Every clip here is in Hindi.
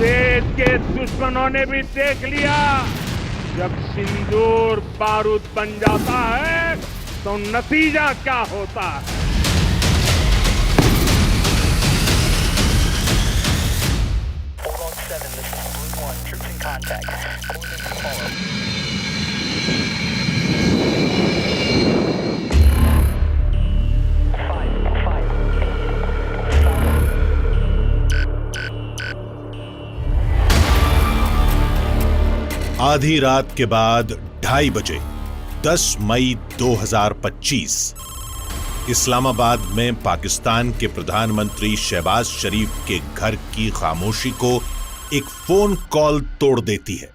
देश के दुश्मनों ने भी देख लिया, जब सिंदूर बारूद बन जाता है तो नतीजा क्या होता है। आधी रात के बाद 2:30 बजे 10 मई 2025 इस्लामाबाद में पाकिस्तान के प्रधानमंत्री शहबाज शरीफ के घर की खामोशी को एक फोन कॉल तोड़ देती है।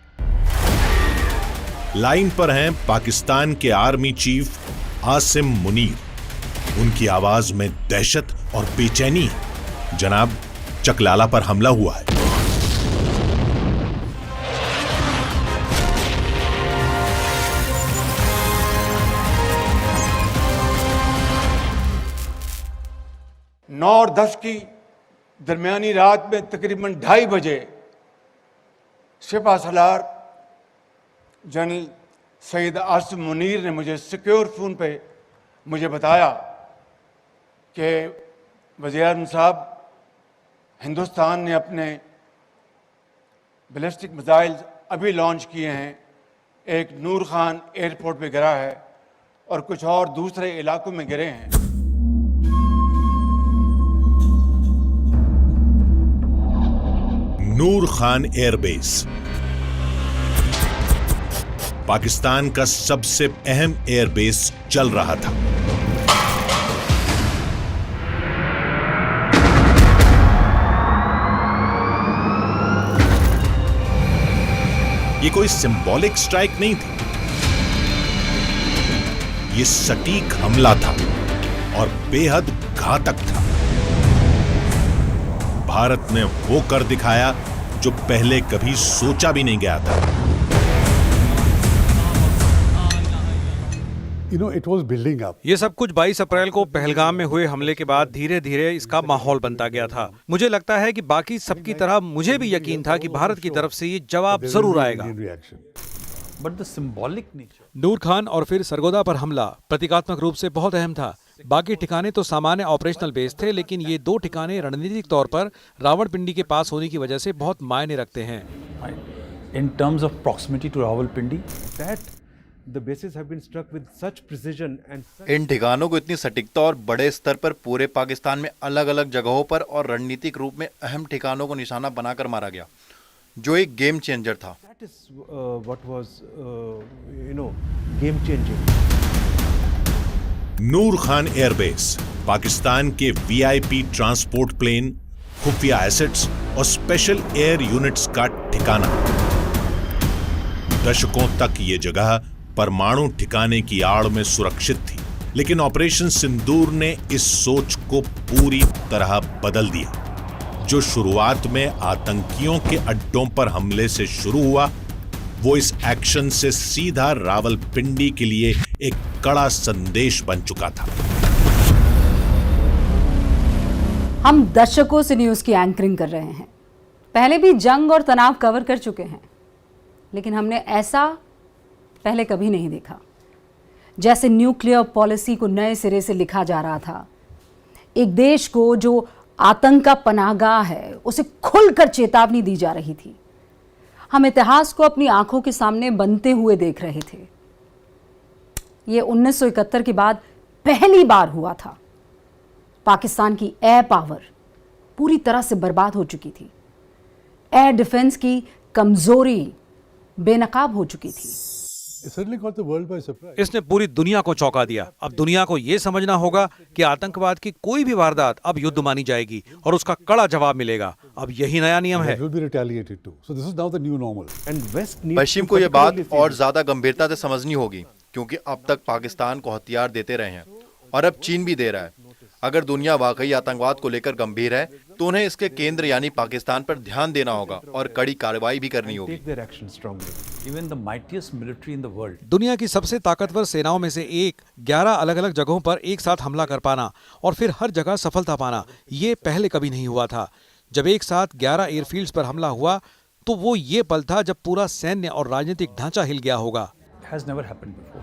लाइन पर हैं पाकिस्तान के आर्मी चीफ आसिम मुनीर। उनकी आवाज में दहशत और बेचैनी है। जनाब, चकलाला पर हमला हुआ है। नौ और 10 की दरमियानी रात में तकरीबन 2:30 बजे सिपा सलार जनरल सैयद आसिम मुनीर ने मुझे सिक्योर फ़ोन पे मुझे बताया कि वज़ीर-ए-आज़म साहब, हिंदुस्तान ने अपने बैलिस्टिक मिसाइल अभी लॉन्च किए हैं, एक नूर खान एयरपोर्ट पे गिरा है और कुछ और दूसरे इलाकों में गिरे हैं। नूर खान एयरबेस पाकिस्तान का सबसे अहम एयरबेस चल रहा था। ये कोई सिंबॉलिक स्ट्राइक नहीं थी, ये सटीक हमला था और बेहद घातक था। भारत ने वो कर दिखाया जो पहले कभी सोचा भी नहीं गया था। It was building up. ये सब कुछ 22 अप्रैल को पहलगाम में हुए हमले के बाद धीरे धीरे इसका माहौल बनता गया था। मुझे लगता है कि बाकी सबकी तरह मुझे भी यकीन था कि भारत की तरफ से ये जवाब जरूर आएगा। But the symbolic nature. नूर खान और फिर सरगोदा पर हमला प्रतीकात्मक रूप से बहुत अहम था। बाकी ठिकाने तो सामान्य ऑपरेशनल बेस थे, लेकिन ये दो ठिकाने रणनीतिक तौर पर रावलपिंडी के पास होने की वजह से बहुत मायने रखते हैं। In terms of proximity to Rawalpindi, that the bases have been struck with such precision and इन ठिकानों को इतनी सटीकता और बड़े स्तर पर पूरे पाकिस्तान में अलग अलग जगहों पर और रणनीतिक रूप में अहम ठिकानों को निशाना बनाकर मारा गया, जो एक गेम चेंजर था। that is what was game changing. Noor Khan airbase Pakistan के वीआईपी ट्रांसपोर्ट प्लेन, खुफिया एसेट्स और स्पेशल एयर यूनिट्स का ठिकाना। दशकों तक ये जगह परमाणु ठिकाने की आड़ में सुरक्षित थी, लेकिन ऑपरेशन सिंदूर ने इस सोच को पूरी तरह बदल दिया। जो शुरुआत में आतंकियों के अड्डों पर हमले से शुरू हुआ, वो इस एक्शन से सीधा रावलपिंडी के लिए एक कड़ा संदेश बन चुका था। हम दशकों से न्यूज़ की एंकरिंग कर रहे हैं, पहले भी जंग और तनाव कवर कर चुके हैं, लेकिन हमने ऐसा पहले कभी नहीं देखा। जैसे न्यूक्लियर पॉलिसी को नए सिरे से लिखा जा रहा था। एक देश को जो आतंक का पनाहगाह है, उसे खुलकर चेतावनी दी जा रही थी। हम इतिहास को अपनी आंखों के सामने बनते हुए देख रहे थे। ये 1971 के बाद पहली बार हुआ था। पाकिस्तान की एयर पावर पूरी तरह से बर्बाद हो चुकी थी। एयर डिफेंस की कमजोरी बेनकाब हो चुकी थी। इसने पूरी दुनिया को चौंका दिया। अब दुनिया को यह समझना होगा कि आतंकवाद की कोई भी वारदात अब युद्ध मानी जाएगी और उसका कड़ा जवाब मिलेगा। अब यही नया नियम है। पश्चिम को यह बात और ज्यादा गंभीरता से समझनी होगी, क्योंकि अब तक पाकिस्तान को हथियार देते रहे हैं और अब चीन भी दे रहा है। अगर दुनिया वाकई आतंकवाद को लेकर गंभीर है तो उन्हें इसके केंद्र यानी पाकिस्तान पर ध्यान देना होगा और कड़ी कार्रवाई भी करनी होगी। दुनिया की सबसे ताकतवर सेनाओं में से एक 11 अलग अलग जगहों पर एक साथ हमला कर पाना और फिर हर जगह सफलता पाना, ये पहले कभी नहीं हुआ था। जब एक साथ 11 एयरफील्ड्स पर हमला हुआ तो वो ये पल था जब पूरा सैन्य और राजनीतिक ढांचा हिल गया होगा। It has never happened before.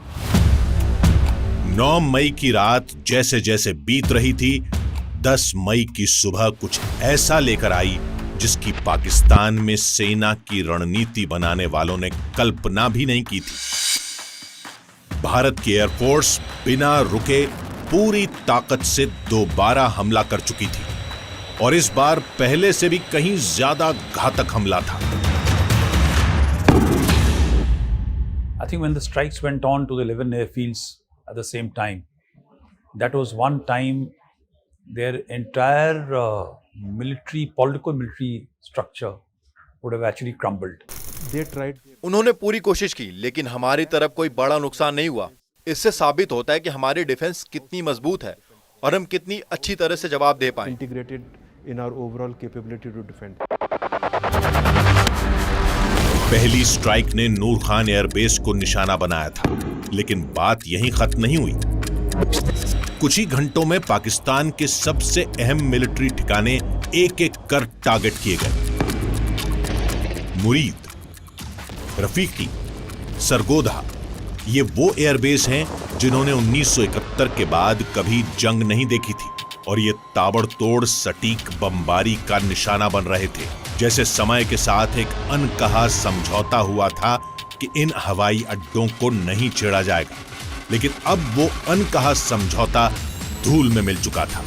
9 मई की रात जैसे जैसे बीत रही थी, 10 मई की सुबह कुछ ऐसा लेकर आई जिसकी पाकिस्तान में सेना की रणनीति बनाने वालों ने कल्पना भी नहीं की थी। भारत की एयरफोर्स बिना रुके पूरी ताकत से दोबारा हमला कर चुकी थी और इस बार पहले से भी कहीं ज्यादा घातक हमला था। I think when the strikes went on to the 11 airfields at the same time, that was one time their entire political military structure would have actually crumbled. They tried. उन्होंने पूरी कोशिश की लेकिन हमारी तरफ कोई बड़ा नुकसान नहीं हुआ। इससे साबित होता है कि हमारी डिफेंस कितनी मजबूत है और हम कितनी अच्छी तरह से जवाब दे पाए। Integrated in our overall capability to defend. पहली स्ट्राइक ने नूर खान एयरबेस को निशाना बनाया था, लेकिन बात यहीं खत्म नहीं हुई। कुछ ही घंटों में पाकिस्तान के सबसे अहम मिलिट्री ठिकाने एक एक कर टारगेट किए गए। मुरीद, रफीकी, सरगोधा, ये वो एयरबेस हैं जिन्होंने 1971 के बाद कभी जंग नहीं देखी थी और ये ताबड़तोड़ सटीक बमबारी का निशाना बन रहे थे। जैसे समय के साथ एक अनकहा समझौता हुआ था कि इन हवाई अड्डों को नहीं छेड़ा जाएगा, लेकिन अब वो अनकहा समझौता धूल में मिल चुका था।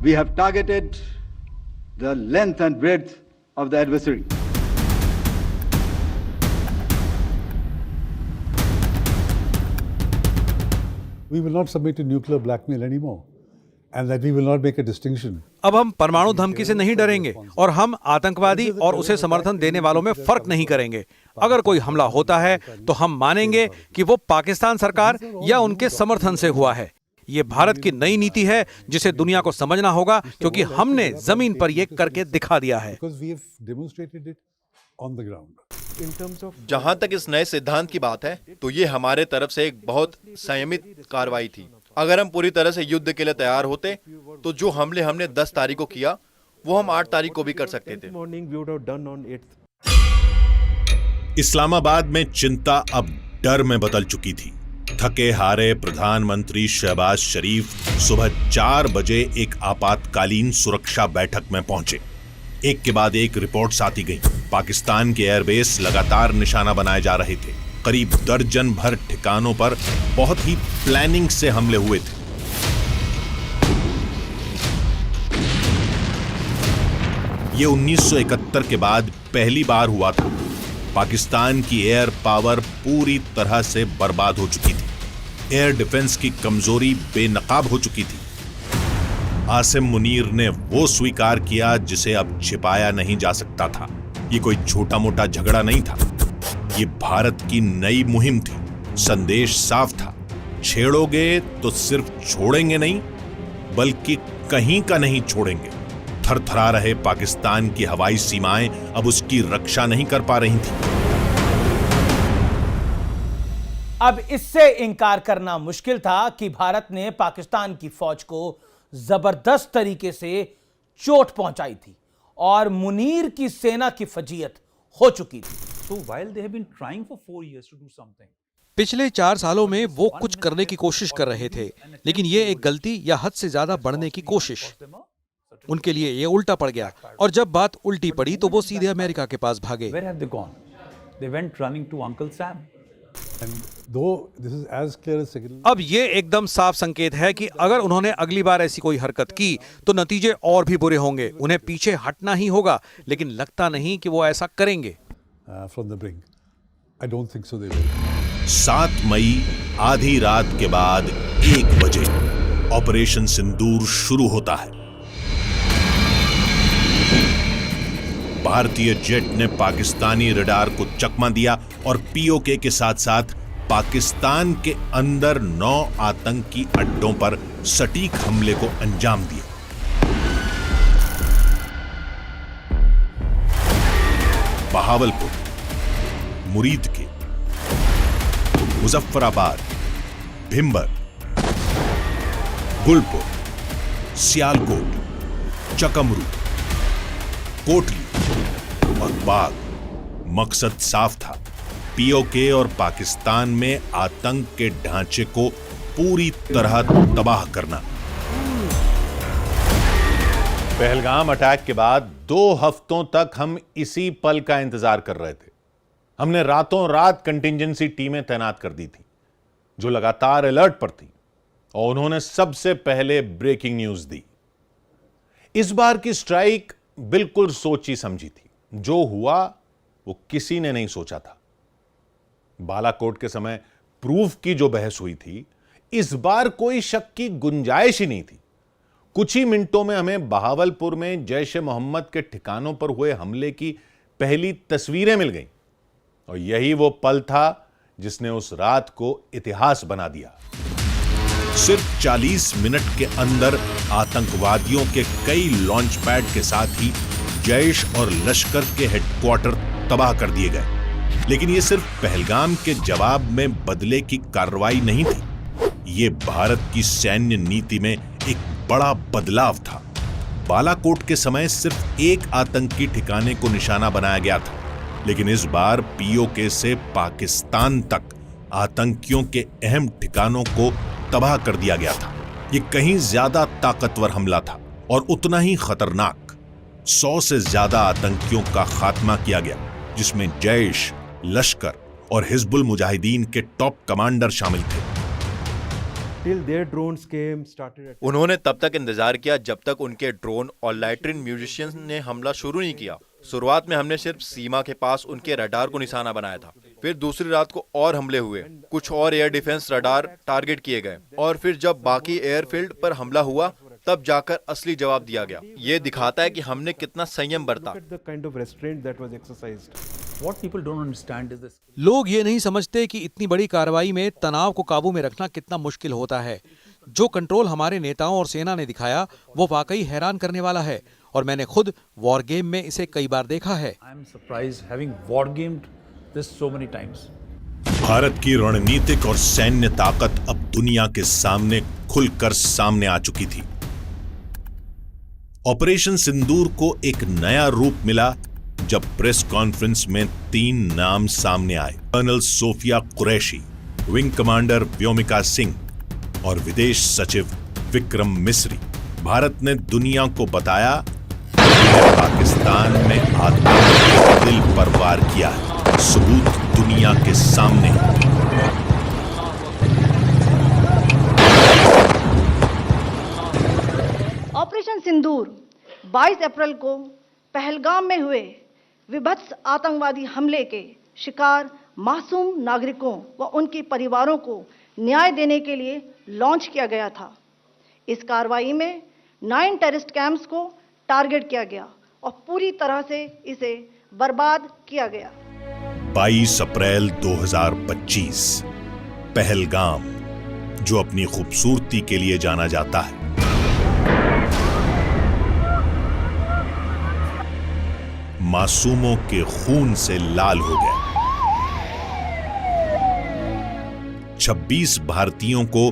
We have targeted the length and breadth of the adversary. We will not submit to nuclear blackmail anymore, and that we will not make a distinction. अब हम परमाणु धमकी से नहीं डरेंगे और हम आतंकवादी और उसे समर्थन देने वालों में फर्क नहीं करेंगे। अगर कोई हमला होता है तो हम मानेंगे कि वो पाकिस्तान सरकार या उनके समर्थन से हुआ है। ये भारत की नई नीति है जिसे दुनिया को समझना होगा, क्योंकि हमने जमीन पर ये करके दिखा दिया है। जहां तक इस नए सिद्धांत की बात है तो ये हमारे तरफ से एक बहुत संयमित कार्रवाई थी। अगर हम पूरी तरह से युद्ध के लिए तैयार होते तो जो हमले हमने 10 तारीख को किया वो हम 8 तारीख को भी कर सकते थे। इस्लामाबाद में चिंता अब डर में बदल चुकी थी। थके हारे प्रधानमंत्री शहबाज शरीफ सुबह 4 बजे एक आपातकालीन सुरक्षा बैठक में पहुंचे। एक के बाद एक रिपोर्ट्स आती गई। पाकिस्तान के एयरबेस लगातार निशाना बनाए जा रहे थे। करीब दर्जन भर ठिकानों पर बहुत ही प्लानिंग से हमले हुए थे। ये 1971 के बाद पहली बार हुआ था। पाकिस्तान की एयर पावर पूरी तरह से बर्बाद हो चुकी थी। एयर डिफेंस की कमजोरी बेनकाब हो चुकी थी। आसिम मुनीर ने वो स्वीकार किया जिसे अब छिपाया नहीं जा सकता था। ये कोई छोटा मोटा झगड़ा नहीं था, ये भारत की नई मुहिम थी। संदेश साफ था, छेड़ोगे तो सिर्फ छोड़ेंगे नहीं बल्कि कहीं का नहीं छोड़ेंगे। थरथरा रहे पाकिस्तान की हवाई सीमाएं अब उसकी रक्षा नहीं कर पा रही थी। अब इससे इनकार करना मुश्किल था कि भारत ने पाकिस्तान की फौज को जबरदस्त तरीके से चोट पहुंचाई थी और मुनीर की सेना की फजीयत हो चुकी थी। So while they have been trying for 4 years to do something, पिछले 4 सालों में वो कुछ करने की कोशिश कर रहे थे, लेकिन ये एक गलती या हद से ज्यादा बढ़ने की कोशिश। उनके लिए ये उल्टा पड़ गया और जब बात उल्टी पड़ी तो वो सीधे अमेरिका के पास भागे। where have they gone? They went running to Uncle Sam. And though this is as clear as second. अब ये एकदम साफ संकेत है कि अगर उन्होंने अगली बार ऐसी कोई हरकत की तो नतीजे और भी बुरे होंगे। उन्हें पीछे हटना ही होगा, लेकिन लगता नहीं कि वो ऐसा करेंगे। From the brink. I don't think so they will. 7 मई आधी रात के बाद 1 बजे ऑपरेशन सिंदूर शुरू होता है। भारतीय जेट ने पाकिस्तानी रडार को चकमा दिया और पीओके के साथ साथ पाकिस्तान के अंदर 9 आतंकी अड्डों पर सटीक हमले को अंजाम दिया। बहावलपुर, मुरीद के, मुजफ्फराबाद, भिंबर, गुलपुर, सियालकोट, चकमरू, कोटली और बाग। मकसद साफ था, पीओके और पाकिस्तान में आतंक के ढांचे को पूरी तरह तबाह करना। पहलगाम अटैक के बाद 2 हफ्तों तक हम इसी पल का इंतजार कर रहे थे। हमने रातों रात कंटिंजेंसी टीमें तैनात कर दी थी जो लगातार अलर्ट पर थी, और उन्होंने सबसे पहले ब्रेकिंग न्यूज दी। इस बार की स्ट्राइक बिल्कुल सोची समझी थी। जो हुआ वो किसी ने नहीं सोचा था। बालाकोट के समय प्रूफ की जो बहस हुई थी, इस बार कोई शक की गुंजाइश ही नहीं थी। कुछ ही मिनटों में हमें बहावलपुर में जैश ए मोहम्मद के ठिकानों पर हुए हमले की पहली तस्वीरें मिल गईं, और यही वो पल था जिसने उस रात को इतिहास बना दिया। सिर्फ 40 मिनट के अंदर आतंकवादियों के कई लॉन्च पैड के साथ ही जैश और लश्कर के हेडक्वार्टर तबाह कर दिए गए। लेकिन यह सिर्फ पहलगाम के जवाब में बदले की कार्रवाई नहीं थी, यह भारत की सैन्य नीति में एक बड़ा बदलाव था। बालाकोट के समय सिर्फ एक आतंकी ठिकाने को निशाना बनाया गया था, लेकिन इस बार पीओके से पाकिस्तान तक आतंकियों के अहम ठिकानों को तबाह कर दिया गया था। यह कहीं ज्यादा ताकतवर हमला था और उतना ही खतरनाक। 100 से ज्यादा आतंकियों का खात्मा किया गया, जिसमें जैश, लश्कर और हिजबुल मुजाहिदीन के टॉप कमांडर शामिल थे। उन्होंने तब तक इंतजार किया जब तक उनके ड्रोन और लैट्रिन म्यूजिशियंस ने हमला शुरू नहीं किया। शुरुआत में हमने सिर्फ सीमा के पास उनके रडार को निशाना बनाया था। फिर दूसरी रात को और हमले हुए, कुछ और एयर डिफेंस रडार टारगेट किए गए, और फिर जब बाकी एयरफील्ड पर हमला हुआ तब जाकर असली जवाब दिया गया। ये दिखाता है कि हमने कितना संयम बरता। लोग ये नहीं समझते कि इतनी बड़ी कार्रवाई में तनाव को काबू में रखना कितना मुश्किल होता है। जो कंट्रोल हमारे नेताओं और सेना ने दिखाया वो वाकई हैरान करने वाला है, और मैंने खुद वॉर गेम में इसे कई बार देखा है। भारत की रणनीतिक और सैन्य ताकत अब दुनिया के सामने खुलकर सामने आ चुकी थी। ऑपरेशन सिंदूर को एक नया रूप मिला जब प्रेस कॉन्फ्रेंस में 3 नाम सामने आए। Colonel Sofiya Qureshi, wing commander Vyomika Singh और विदेश सचिव विक्रम मिस्री। भारत ने दुनिया को बताया कि पाकिस्तान में आतंक के दिल पर वार किया है। सबूत दुनिया के सामने। ऑपरेशन सिंदूर 22 अप्रैल को पहलगाम में हुए विभत्स आतंकवादी हमले के शिकार मासूम नागरिकों व उनके परिवारों को न्याय देने के लिए लॉन्च किया गया था। इस कार्रवाई में 9 टेररिस्ट कैंप्स को टारगेट किया गया और पूरी तरह से इसे बर्बाद किया गया। 22 अप्रैल 2025, पहलगाम, जो अपनी खूबसूरती के लिए जाना जाता है, मासूमों के खून से लाल हो गया। 26 भारतीयों को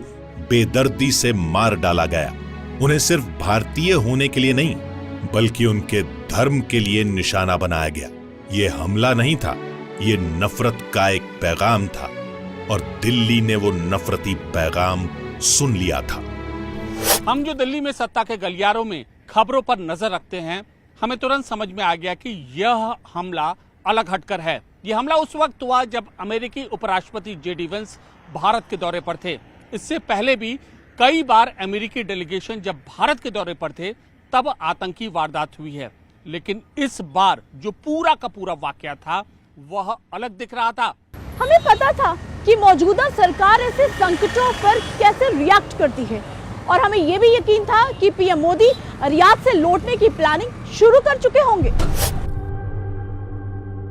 बेदर्दी से मार डाला गया। उन्हें सिर्फ भारतीय होने के लिए नहीं, बल्कि उनके धर्म के लिए निशाना बनाया गया। यह हमला नहीं था, यह नफरत का एक पैगाम था, और दिल्ली ने वो नफरती पैगाम सुन लिया था। हम जो दिल्ली में सत्ता के गलियारों में खबरों पर नजर रखते हैं, हमें तुरंत समझ में आ गया कि यह हमला अलग हटकर है। यह हमला उस वक्त हुआ जब अमेरिकी उपराष्ट्रपति जे.डी. वेंस भारत के दौरे पर थे। इससे पहले भी कई बार अमेरिकी डेलीगेशन जब भारत के दौरे पर थे तब आतंकी वारदात हुई है, लेकिन इस बार जो पूरा का पूरा वाकया था वह अलग दिख रहा था। हमें पता था कि मौजूदा सरकार ऐसे संकटों पर कैसे रिएक्ट करती है, और हमें यह भी यकीन था कि पीएम मोदी रियाद से लौटने की प्लानिंग शुरू कर चुके होंगे।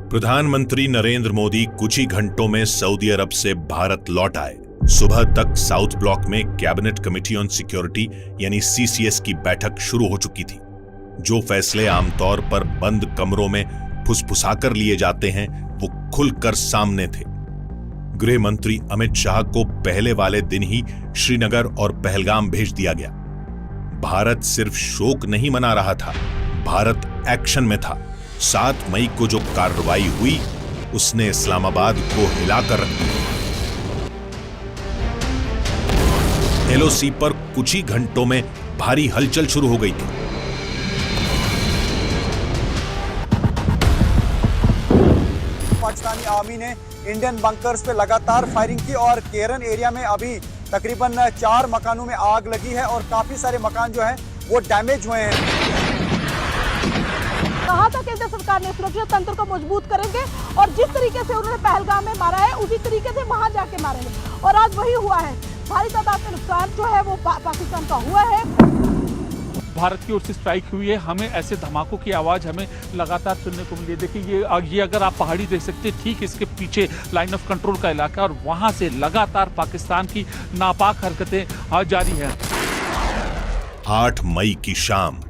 प्रधानमंत्री नरेंद्र मोदी कुछ ही घंटों में सऊदी अरब से भारत लौट आए। सुबह तक साउथ ब्लॉक में कैबिनेट कमेटी ऑन सिक्योरिटी यानी सीसीएस की बैठक शुरू हो चुकी थी। जो फैसले आमतौर पर बंद कमरों में फुसफुसाकर लिए जाते हैं, वो खुलकर सामने थे। गृह मंत्री अमित शाह को पहले वाले दिन ही श्रीनगर और पहलगाम भेज दिया गया। भारत सिर्फ शोक नहीं मना रहा था, भारत एक्शन में था। 7 मई को जो कार्रवाई हुई उसने इस्लामाबाद को हिलाकर रख दिया। एलओसी पर कुछ ही घंटों में भारी हलचल शुरू हो गई थी। पाकिस्तानी आर्मी ने इंडियन बंकर्स पे लगातार फायरिंग की और केरन एरिया में अभी तकरीबन 4 मकानों में आग लगी है और काफी सारे मकान जो हैं वो डैमेज हुए हैं। कहा था केंद्र सरकार ने सुरक्षा तंत्र को मजबूत करेंगे और जिस तरीके से उन्होंने पहलगाम में मारा है उसी तरीके से वहां जाके मारेंगे और आज वही हुआ है। भारी तादाद में नुकसान जो है वो पाकिस्तान का हुआ है। भारत की ओर से स्ट्राइक हुई है, हमें ऐसे धमाकों की आवाज हमें लगातार सुनने को मिली है। देखिए ये अगर आप पहाड़ी देख सकते हैं, ठीक इसके पीछे लाइन ऑफ कंट्रोल का इलाका और वहां से लगातार पाकिस्तान की नापाक हरकतें जारी हैं। 8 मई की शाम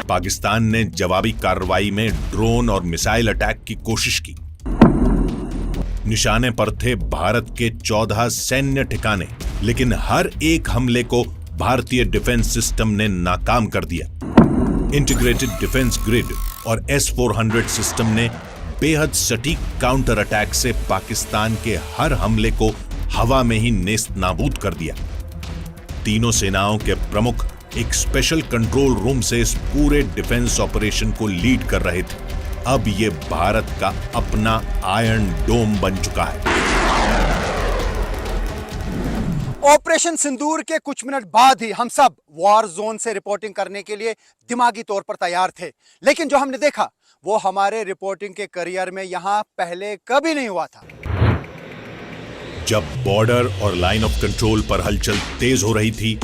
पाकिस्तान ने जवाबी कार्रवाई में ड्रोन और मिसाइल अटैक की कोशिश की। निशाने पर थे भारत के 14 सैन्य ठिकाने, लेकिन हर एक हमले को भारतीय डिफेंस सिस्टम ने नाकाम कर दिया। इंटीग्रेटेड डिफेंस ग्रिड और S-400 सिस्टम ने बेहद सटीक काउंटर अटैक से पाकिस्तान के हर हमले को हवा में ही नेस्त नाबूद कर दिया। तीनों सेनाओं के प्रमुख एक स्पेशल कंट्रोल रूम से इस पूरे डिफेंस ऑपरेशन को लीड कर रहे थे। अब ये भारत का अपना आयरन डोम बन चुका है। ऑपरेशन सिंदूर के कुछ मिनट बाद ही हम सब वॉर जोन से रिपोर्टिंग करने के लिए दिमागी तौर पर तैयार थे, लेकिन जो हमने देखा वो हमारे रिपोर्टिंग के करियर में यहां पहले कभी नहीं हुआ था। जब बॉर्डर और लाइन ऑफ कंट्रोल पर हलचल तेज हो रही थी,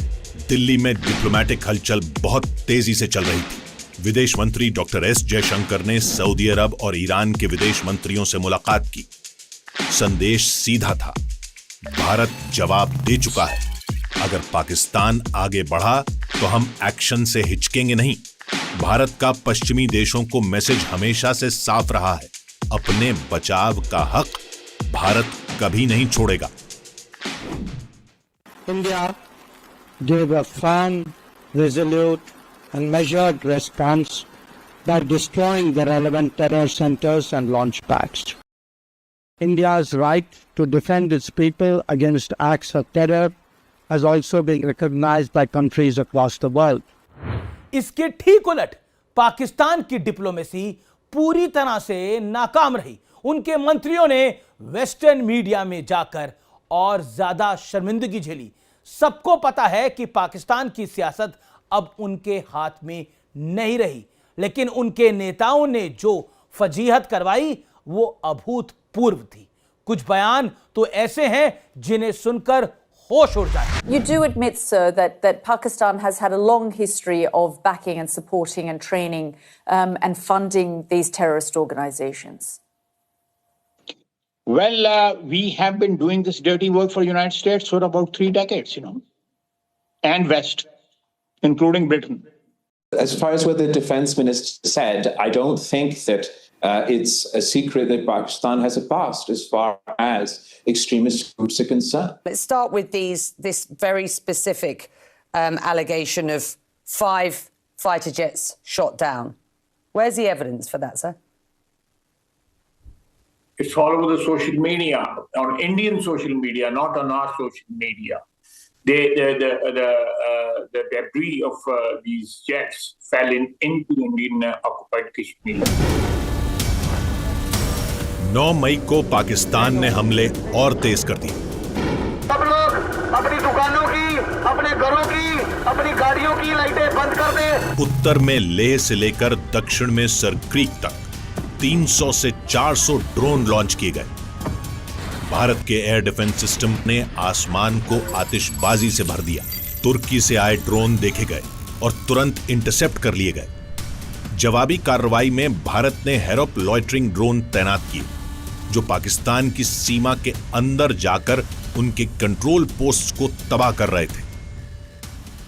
दिल्ली में डिप्लोमैटिक हलचल बहुत तेजी से चल रही थी। विदेश मंत्री डॉक्टर एस जयशंकर ने सऊदी अरब और ईरान के विदेश मंत्रियों से मुलाकात की। संदेश सीधा था, भारत जवाब दे चुका है। अगर पाकिस्तान आगे बढ़ा तो हम एक्शन से हिचकेंगे नहीं। भारत का पश्चिमी देशों को मैसेज हमेशा से साफ रहा है, अपने बचाव का हक भारत कभी नहीं छोड़ेगा। India gave a firm, resolute and measured response by destroying the relevant terror centers and launch pads. India's right to defend its people against acts of terror has also been recognized by countries across the world. इसके ठीक उलट पाकिस्तान की डिप्लोमेसी पूरी तरह से नाकाम रही। उनके मंत्रियों ने वेस्टर्न मीडिया में जाकर और ज्यादा शर्मिंदगी झेली। सबको पता है कि पाकिस्तान की सियासत अब उनके हाथ में नहीं रही, लेकिन उनके नेताओं ने जो फजीहत करवाई वो अभूतपूर्व थी। कुछ बयान तो ऐसे हैं जिन्हें सुनकर होश उड़ जाए। You do admit, sir, that Pakistan has had a long history of backing and supporting and training and funding these terrorist organizations. Well, we have been doing this dirty work for the United States for about 3 decades, and West, including Britain. As far as what the defense minister said, I don't think that it's a secret that Pakistan has a past as far as extremist groups are concerned. Let's start with this very specific allegation of 5 fighter jets shot down. Where's the evidence for that, sir? It's all over the social media, on Indian social media, not on our social media. The debris of these jets fell into Indian occupied Kashmir. 9 मई को पाकिस्तान ने हमले और तेज कर दिए। सब लोग अपनी दुकानों की, अपने घरों की, अपनी गाड़ियों की लाइटें बंद कर दें। उत्तर में लेह से लेकर दक्षिण में सरक्रीक तक 300 से 400 ड्रोन लॉन्च किए गए। भारत के एयर डिफेंस सिस्टम ने आसमान को आतिशबाजी से भर दिया। तुर्की से आए ड्रोन देखे गए और तुरंत इंटरसेप्ट कर लिए गए। जवाबी कार्रवाई में भारत ने हेरोप लॉइटरिंग ड्रोन तैनात किए, जो पाकिस्तान की सीमा के अंदर जाकर उनके कंट्रोल पोस्ट को तबाह कर रहे थे।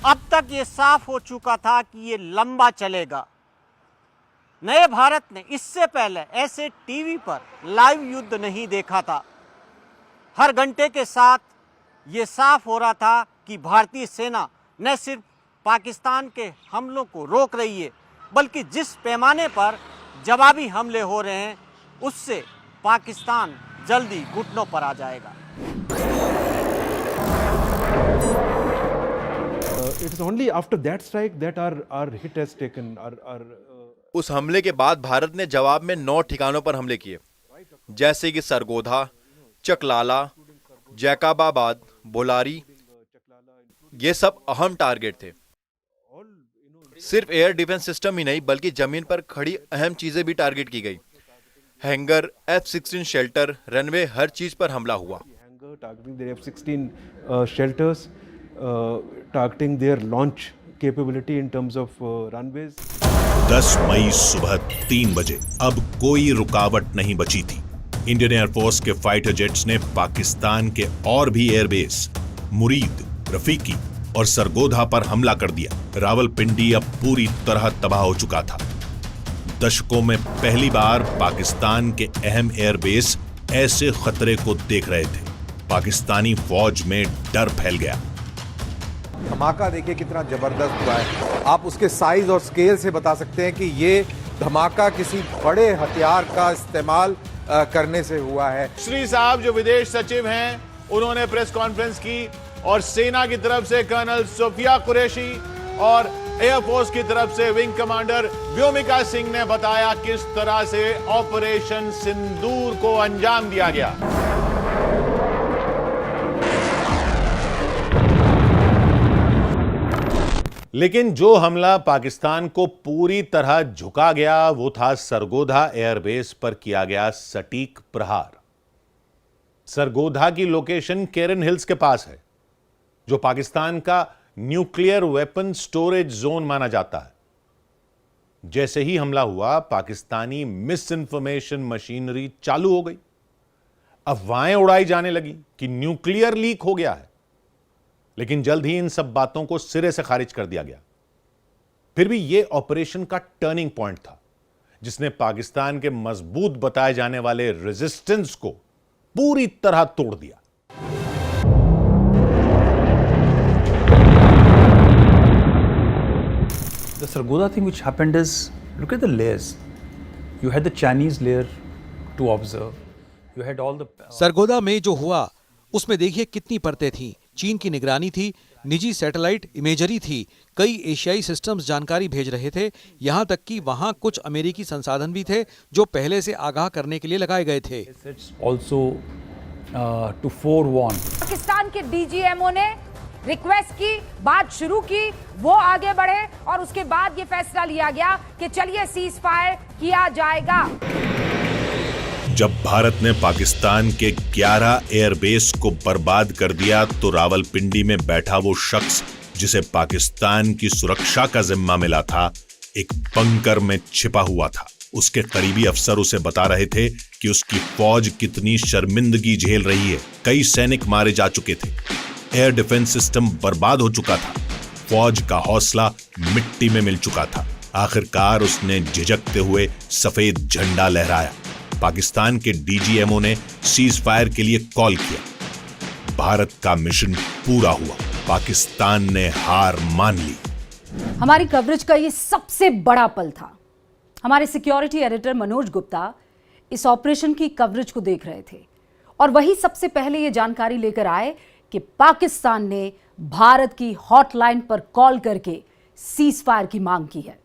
अब तक ये साफ हो चुका था कि ये लंबा चलेगा। नए भारत ने इससे पहले ऐसे टीवी पर लाइव युद्ध नहीं देखा था। हर घंटे के साथ ये साफ हो रहा था कि भारतीय सेना न सिर्फ पाकिस्तान के हमलों को रोक रही है, बल्कि जिस पैमाने पर जवाबी हमले हो रहे हैं उससे पाकिस्तान जल्दी घुटनों पर आ जाएगा। It is only after that strike that our hit has taken. उस हमले के बाद भारत ने जवाब में 9 ठिकानों पर हमले किए, जैसे कि सरगोधा, चकलाला, जैकबाबाद, बोलारी। ये सब अहम टारगेट थे। सिर्फ एयर डिफेंस सिस्टम ही नहीं बल्कि जमीन पर खड़ी अहम चीजें भी टारगेट की गई। हैंगर, F-16 शेल्टर, रनवे, हर चीज पर हमला हुआ। Targeting their F-16 shelters, targeting their launch capability in terms of runways. 10 मई सुबह 3 बजे अब कोई रुकावट नहीं बची थी। इंडियन एयरफोर्स के फाइटर जेट्स ने पाकिस्तान के और भी एयरबेस मुरीद, रफीकी और सरगोधा पर हमला कर दिया। रावलपिंडी अब पूरी तरह तबाह हो चुका था। दशकों में पहली बार पाकिस्तान के अहम एयरबेस ऐसे खतरे को देख रहे थे। पाकिस्तानी फौज में डर फैल गया। धमाका देखिए कितना जबरदस्त हुआ है। आप उसके साइज और स्केल से बता सकते हैं कि ये धमाका किसी बड़े हथियार का इस्तेमाल करने से हुआ है। श्री साहब जो विदेश सचिव हैं, उन्होंने प्रेस कॉन्फ्रेंस की और सेना की तरफ से कर्नल सोफिया कुरैशी और एयरफोर्स की तरफ से विंग कमांडर व्योमिका सिंह ने बताया किस तरह से ऑपरेशन सिंदूर को अंजाम दिया गया। लेकिन जो हमला पाकिस्तान को पूरी तरह झुका गया वो था सरगोधा एयरबेस पर किया गया सटीक प्रहार। सरगोधा की लोकेशन केरन हिल्स के पास है, जो पाकिस्तान का न्यूक्लियर वेपन स्टोरेज जोन माना जाता है। जैसे ही हमला हुआ, पाकिस्तानी मिस इंफॉर्मेशन मशीनरी चालू हो गई। अफवाहें उड़ाई जाने लगी कि न्यूक्लियर लीक हो गया है, लेकिन जल्द ही इन सब बातों को सिरे से खारिज कर दिया गया। फिर भी यह ऑपरेशन का टर्निंग पॉइंट था, जिसने पाकिस्तान के मजबूत बताए जाने वाले रेजिस्टेंस को पूरी तरह तोड़ दिया। The Sargodha thing which happened is, look at the layers. You had the Chinese layer to observe. You had all the Sargodha में जो हुआ उसमें देखिए कितनी परतें थीं। चीन की निगरानी थी, निजी सैटेलाइट इमेजरी थी, कई एशियाई सिस्टम्स जानकारी भेज रहे थे, यहाँ तक कि वहाँ कुछ अमेरिकी संसाधन भी थे जो पहले से आगाह करने के लिए लगाए गए थे। also to forewarn. पाकिस्तान के डीजीएमओ ने रिक्वेस्ट की, बात शुरू की, वो आगे बढ़े और उसके बाद ये फैसला लिया गया कि चलिए सीज फायर किया जाएगा। जब भारत ने पाकिस्तान के 11 एयरबेस को बर्बाद कर दिया तो रावलपिंडी में बैठा वो शख्स जिसे पाकिस्तान की सुरक्षा का जिम्मा मिला था, एक बंकर में छिपा हुआ था। उसके करीबी अफसर उसे बता रहे थे कि उसकी फौज कितनी शर्मिंदगी झेल रही है। कई सैनिक मारे जा चुके थे, एयर डिफेंस सिस्टम बर्बाद हो चुका था, फौज का हौसला मिट्टी में मिल चुका था। आखिरकार उसने झिझकते हुए सफेद झंडा लहराया। पाकिस्तान के डीजीएमओ ने सीज फायर के लिए कॉल किया। भारत का मिशन पूरा हुआ, पाकिस्तान ने हार मान ली। हमारी कवरेज का ये सबसे बड़ा पल था। हमारे सिक्योरिटी एडिटर मनोज गुप्ता इस ऑपरेशन की कवरेज को देख रहे थे और वही सबसे पहले ये जानकारी लेकर आए कि पाकिस्तान ने भारत की हॉटलाइन पर कॉल करके सीज फायर की मांग की है।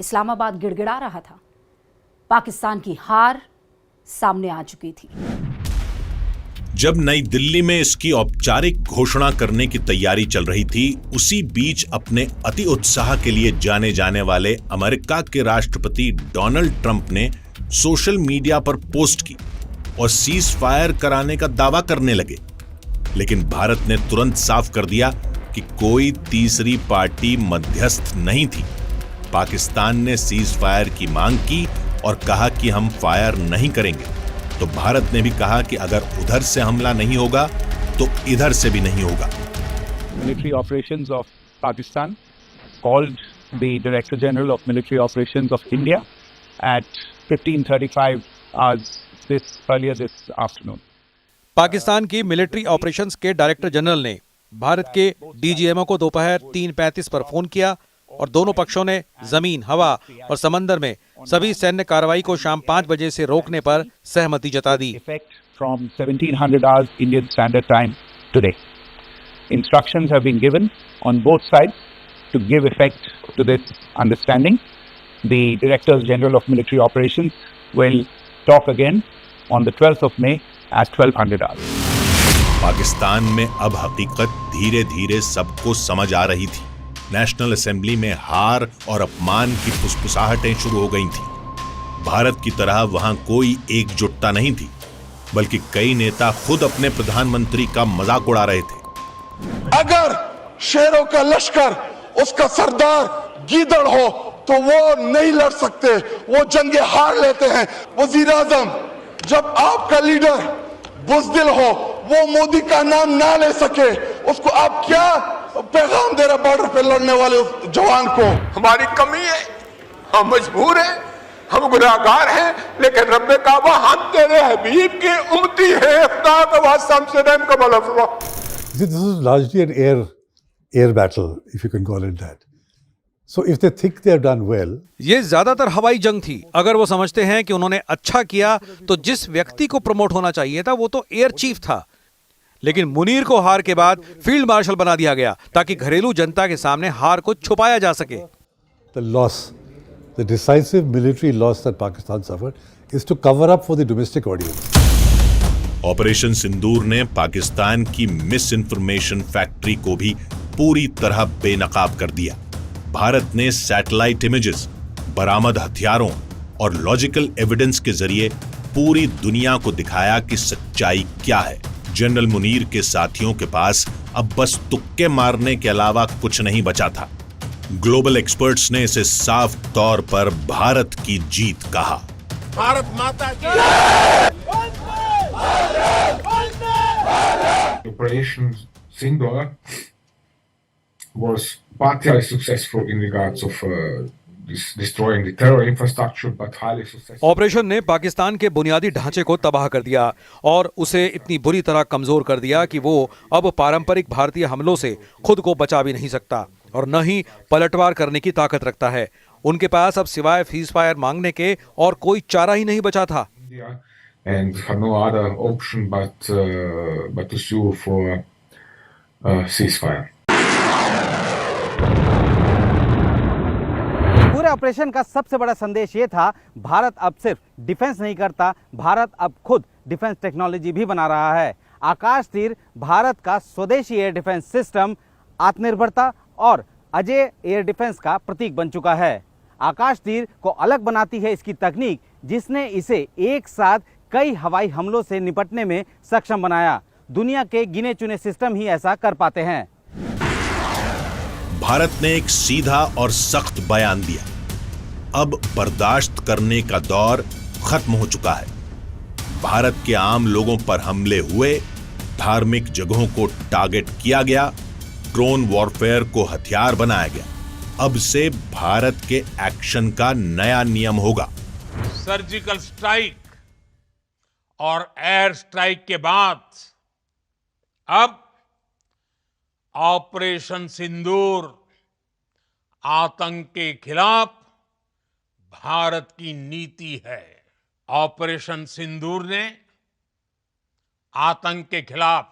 इस्लामाबाद गिड़गिड़ा रहा था, पाकिस्तान की हार सामने आ चुकी थी। जब नई दिल्ली में इसकी औपचारिक घोषणा करने की तैयारी चल रही थी, उसी बीच अपने अति उत्साह के लिए जाने जाने वाले अमेरिका के राष्ट्रपति डोनाल्ड ट्रंप ने सोशल मीडिया पर पोस्ट की और सीज फायर कराने का दावा करने लगे। लेकिन भारत ने तुरंत साफ कर दिया कि कोई तीसरी पार्टी मध्यस्थ नहीं थी। पाकिस्तान ने सीज फायर की मांग की और कहा कि हम फायर नहीं करेंगे, तो भारत ने भी कहा कि अगर उधर से हमला नहीं होगा तो इधर से भी नहीं होगा। Military operations of Pakistan called the Director General of Military Operations of India at 15:35 hours earlier this afternoon. Pakistan की मिलिट्री ऑपरेशंस के डायरेक्टर जनरल ने भारत के डीजीएमओ को दोपहर 3:35 पर फोन किया और दोनों पक्षों ने जमीन, हवा और समंदर में सभी सैन्य कार्रवाई को शाम 5 बजे से रोकने पर सहमति जता दी। From 1700 hours Indian Standard Time today. Instructions have been given on both sides to give effect to this understanding. The Directors General of Military Operations will talk again on the 12th of May at 1200 hours. Pakistan में अब हकीकत धीरे धीरे सबको समझ आ रही थी। नेशनल असेंबली में हार और अपमान की फुसफुसाहटें शुरू हो गई थी। भारत की तरह वहां कोई एकजुटता नहीं थी, बल्कि कई नेता खुद अपने प्रधानमंत्री का मजाक उड़ा रहे थे। अगर शेरों का लश्कर उसका सरदार गीदड़ हो तो वो नहीं लड़ सकते, वो जंगे हार लेते हैं। वजीर आजम, जब आपका लीडर बुज़दिल हो, वो मोदी का नाम ना ले सके, उसको आप क्या पैगाम दे रहे बॉर्डर पे लड़ने वाले उस जवान को? हमारी कमी है, हम मजबूर हैं, हम गुनाहगार हैं, लेकिन रब्बे काबा हम तेरे हबीब की उम्मती है। खुदा का वास्ता हमसे रहम का भला फरमा। This is largely an air battle, if you can call it that. So if they think they have done well, ये ज्यादातर हवाई जंग थी। अगर वो समझते हैं कि उन्होंने अच्छा किया तो जिस व्यक्ति को प्रमोट होना चाहिए था वो तो एयर चीफ था, लेकिन मुनीर को हार के बाद फील्ड मार्शल बना दिया गया ताकि घरेलू जनता के सामने हार को छुपाया जा सके। the loss, the decisive military loss that Pakistan suffered is to cover up for the domestic audience. Operation Sindoor ने पाकिस्तान की मिस इन्फॉर्मेशन फैक्ट्री को भी पूरी तरह बेनकाब कर दिया। भारत ने सैटेलाइट इमेजेस, बरामद हथियारों और लॉजिकल एविडेंस के जरिए पूरी दुनिया को दिखाया कि सच्चाई क्या है। जनरल मुनीर के साथियों के पास अब बस तुक्के मारने के अलावा कुछ नहीं बचा था। ग्लोबल एक्सपर्ट्स ने इसे साफ तौर पर भारत की जीत कहा। भारत माता की Operation Sindoor was partially successful in regards of destroying the terror infrastructure, but highly successful. Operation ने पाकिस्तान के बुनियादी ढांचे को तबाह कर दिया और उसे इतनी बुरी तरह कमजोर कर दिया कि वो अब पारंपरिक भारतीय हमलों से खुद को बचा भी नहीं सकता और न ही पलटवार करने की ताकत रखता है। उनके पास अब सिवाय सीज़फायर मांगने के और कोई चारा ही नहीं बचा था। And had no other option but to sue for ceasefire. पूरे ऑपरेशन का सबसे बड़ा संदेश ये था, भारत अब सिर्फ डिफेंस नहीं करता, भारत अब खुद डिफेंस टेक्नोलॉजी भी बना रहा है। आकाश तीर भारत का स्वदेशी एयर डिफेंस सिस्टम आत्मनिर्भरता और अजय एयर डिफेंस का प्रतीक बन चुका है। आकाश तीर को अलग बनाती है इसकी तकनीक, जिसने इसे एक साथ कई हवाई हमलों से निपटने में सक्षम बनाया। दुनिया के गिने चुने सिस्टम ही ऐसा कर पाते हैं। भारत ने एक सीधा और सख्त बयान दिया। अब बर्दाश्त करने का दौर खत्म हो चुका है। भारत के आम लोगों पर हमले हुए, धार्मिक जगहों को टारगेट किया गया, ड्रोन वॉरफेयर को हथियार बनाया गया। अब से भारत के एक्शन का नया नियम होगा। सर्जिकल स्ट्राइक और एयर स्ट्राइक के बाद अब ऑपरेशन सिंदूर आतंक के खिलाफ भारत की नीति है। ऑपरेशन सिंदूर ने आतंक के खिलाफ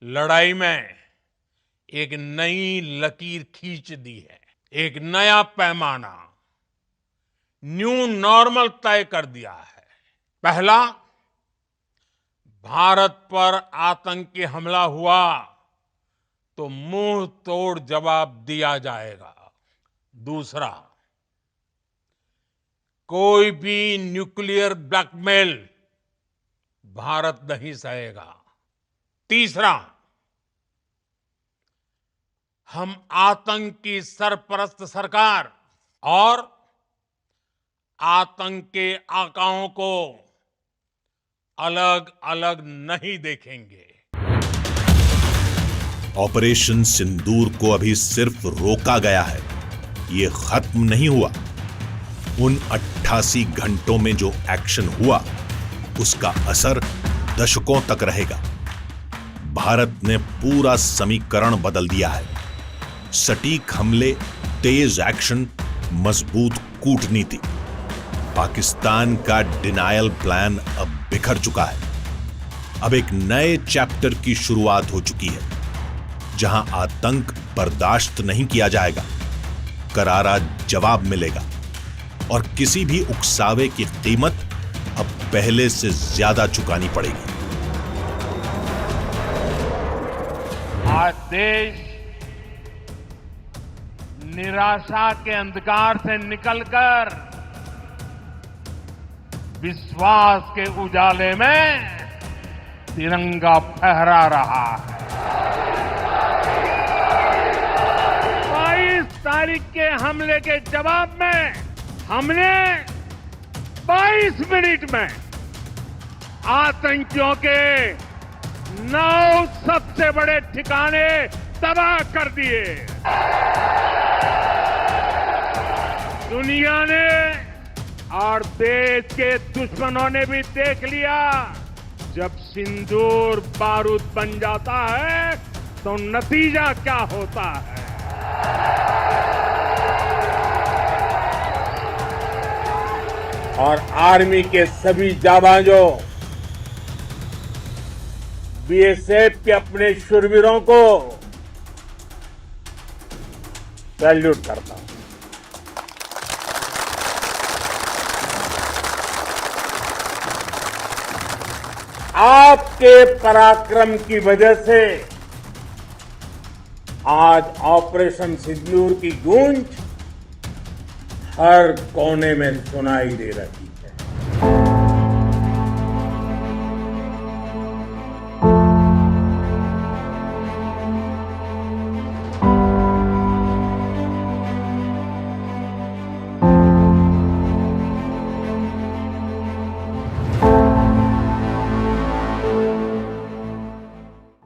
लड़ाई में एक नई लकीर खींच दी है, एक नया पैमाना, न्यू नॉर्मल तय कर दिया है। पहला, भारत पर आतंकी हमला हुआ तो मुंह तोड़ जवाब दिया जाएगा। दूसरा, कोई भी न्यूक्लियर ब्लैकमेल भारत नहीं सहेगा। तीसरा, हम आतंक की सरपरस्त सरकार और आतंक के आकाओं को अलग अलग नहीं देखेंगे। ऑपरेशन सिंदूर को अभी सिर्फ रोका गया है, ये खत्म नहीं हुआ। उन 88 घंटों में जो एक्शन हुआ उसका असर दशकों तक रहेगा। भारत ने पूरा समीकरण बदल दिया है। सटीक हमले, तेज एक्शन, मजबूत कूटनीति। पाकिस्तान का डिनायल प्लान अब बिखर चुका है। अब एक नए चैप्टर की शुरुआत हो चुकी है, जहां आतंक बर्दाश्त नहीं किया जाएगा, करारा जवाब मिलेगा और किसी भी उकसावे की कीमत अब पहले से ज्यादा चुकानी पड़ेगी। आज देश निराशा के अंधकार से निकलकर विश्वास के उजाले में तिरंगा फहरा रहा है। 22 तारीख के हमले के जवाब में हमने 22 मिनट में आतंकियों के 9 सबसे बड़े ठिकाने तबाह कर दिए। दुनिया ने और देश के दुश्मनों ने भी देख लिया, जब सिंदूर बारूद बन जाता है तो नतीजा क्या होता है। और आर्मी के सभी जाबाजों, बीएसएफ के अपने शूरवीरों को सैल्यूट करता हूं। आपके पराक्रम की वजह से आज ऑपरेशन सिंदूर की गूंज हर कोने में सुनाई दे रही है।